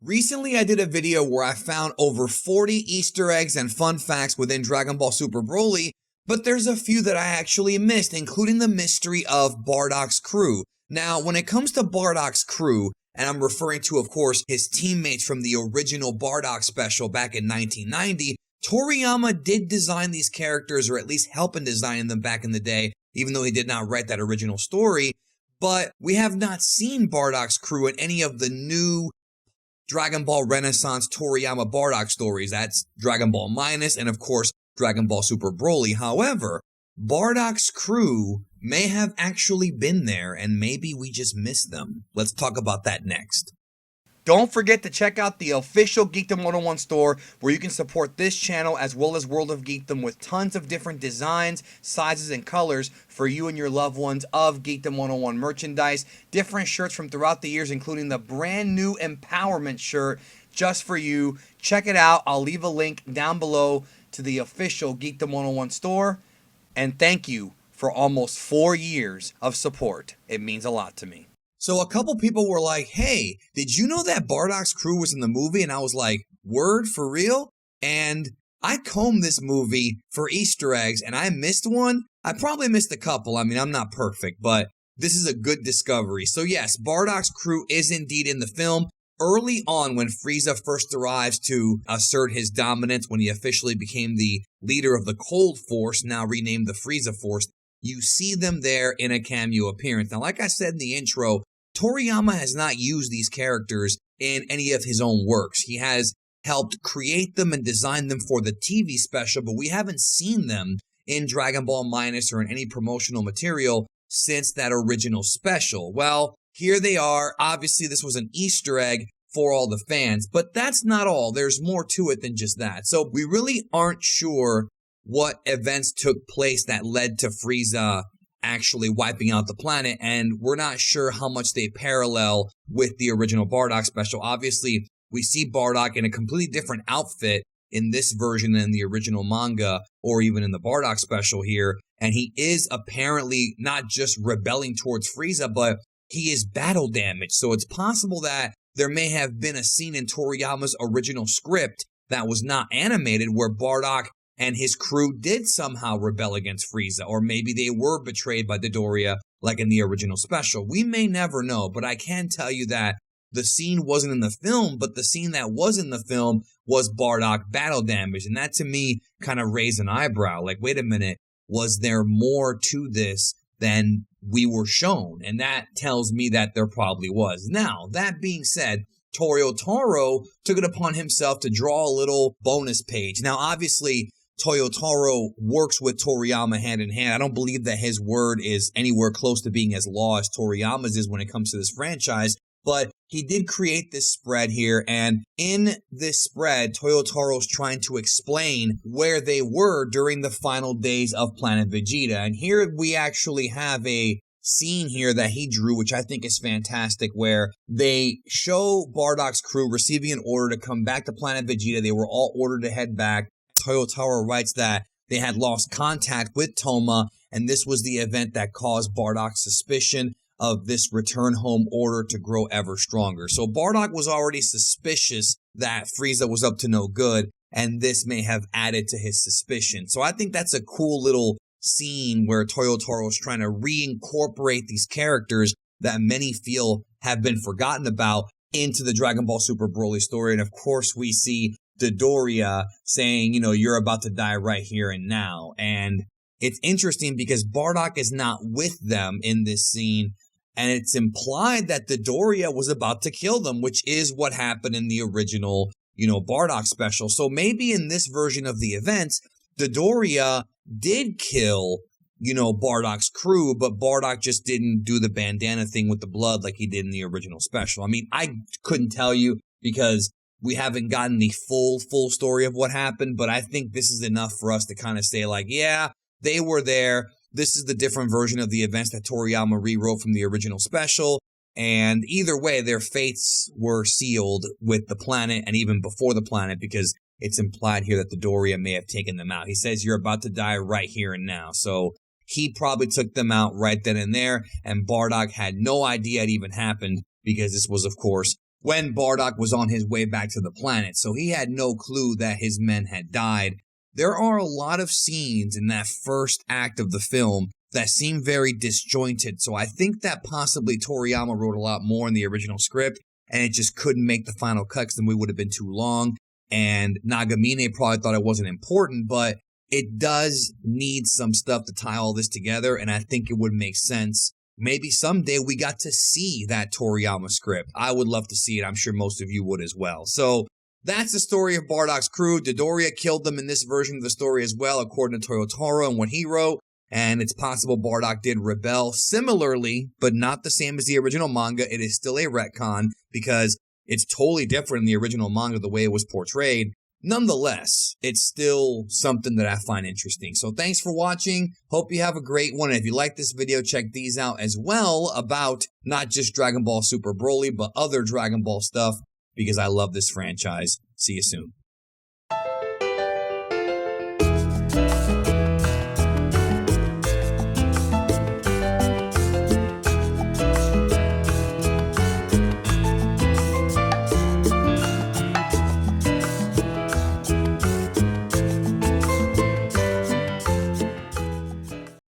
Recently, I did a video where I found over 40 Easter eggs and fun facts within Dragon Ball Super Broly, but there's a few that I actually missed, including the mystery of Bardock's crew. Now, when it comes to Bardock's crew, and I'm referring to, of course, his teammates from the original Bardock special back in 1990, Toriyama did design these characters, or at least help in designing them back in the day, even though he did not write that original story. But we have not seen Bardock's crew in any of the new Dragon Ball Renaissance Toriyama Bardock stories. That's Dragon Ball Minus and, of course, Dragon Ball Super Broly. However, Bardock's crew may have actually been there, and maybe we just missed them. Let's talk about that next. Don't forget to check out the official Geekdom 101 store, where you can support this channel as well as World of Geekdom with tons of different designs, sizes, and colors for you and your loved ones of Geekdom 101 merchandise. Different shirts from throughout the years, including the brand new Empowerment shirt just for you. Check it out. I'll leave a link down below to the official Geekdom 101 store. And thank you for almost 4 years of support. It means a lot to me. So a couple people were like, hey, did you know that Bardock's crew was in the movie? And I was like, word, for real? And I combed this movie for Easter eggs, and I missed one. I probably missed a couple. I mean, I'm not perfect, but this is a good discovery. So yes, Bardock's crew is indeed in the film. Early on, when Frieza first arrives to assert his dominance, when he officially became the leader of the Cold Force, now renamed the Frieza Force, you see them there in a cameo appearance. Now, like I said in the intro, Toriyama has not used these characters in any of his own works. He has helped create them and design them for the TV special, but we haven't seen them in Dragon Ball Minus or in any promotional material since that original special. Well, here they are. Obviously, this was an Easter egg for all the fans, but that's not all. There's more to it than just that. So we really aren't sure what events took place that led to Frieza actually wiping out the planet, and we're not sure how much they parallel with the original Bardock special. Obviously, we see Bardock in a completely different outfit in this version than the original manga or even in the Bardock special here, and he is apparently not just rebelling towards Frieza, but he is battle damaged. So it's possible that there may have been a scene in Toriyama's original script that was not animated where Bardock and his crew did somehow rebel against Frieza, or maybe they were betrayed by Dodoria like in the original special. We may never know, but I can tell you that the scene wasn't in the film, but the scene that was in the film was Bardock battle damage, and that to me kind of raised an eyebrow. Like, wait a minute, was there more to this than we were shown? And that tells me that there probably was. Now, that being said, Toyotaro took it upon himself to draw a little bonus page. Now, obviously, Toyotaro works with Toriyama hand in hand. I don't believe that his word is anywhere close to being as law as Toriyama's is when it comes to this franchise, but he did create this spread here, and in this spread, Toyotaro's trying to explain where they were during the final days of Planet Vegeta. And here we actually have a scene here that he drew, which I think is fantastic, where they show Bardock's crew receiving an order to come back to Planet Vegeta. They were all ordered to head back. Toyotaro writes that they had lost contact with Toma, and this was the event that caused Bardock's suspicion of this return home order to grow ever stronger. So Bardock was already suspicious that Frieza was up to no good, and this may have added to his suspicion. So I think that's a cool little scene where Toyotaro is trying to reincorporate these characters that many feel have been forgotten about into the Dragon Ball Super Broly story. And of course, we see Dodoria saying, you know, you're about to die right here and now. And it's interesting because Bardock is not with them in this scene, and it's implied that Dodoria was about to kill them, which is what happened in the original, you know, Bardock special. So maybe in this version of the events, Dodoria did kill, you know, Bardock's crew, but Bardock just didn't do the bandana thing with the blood like he did in the original special. I mean, I couldn't tell you because we haven't gotten the full story of what happened, but I think this is enough for us to kind of say like, yeah, they were there. This is the different version of the events that Toriyama rewrote from the original special. And either way, their fates were sealed with the planet and even before the planet, because it's implied here that Dodoria may have taken them out. He says, you're about to die right here and now. So he probably took them out right then and there. And Bardock had no idea it even happened because this was, of course, when Bardock was on his way back to the planet, so he had no clue that his men had died. There are a lot of scenes in that first act of the film that seem very disjointed, so I think that possibly Toriyama wrote a lot more in the original script, and it just couldn't make the final cut because the movie would have been too long, and Nagamine probably thought it wasn't important, but it does need some stuff to tie all this together, and I think it would make sense. Maybe someday we got to see that Toriyama script. I would love to see it. I'm sure most of you would as well. So that's the story of Bardock's crew. Dodoria killed them in this version of the story as well, according to Toyotaro and what he wrote. And it's possible Bardock did rebel similarly, but not the same as the original manga. It is still a retcon because it's totally different in the original manga, the way it was portrayed. Nonetheless, it's still something that I find interesting. So thanks for watching. Hope you have a great one. And if you like this video, check these out as well about not just Dragon Ball Super Broly, but other Dragon Ball stuff because I love this franchise. See you soon.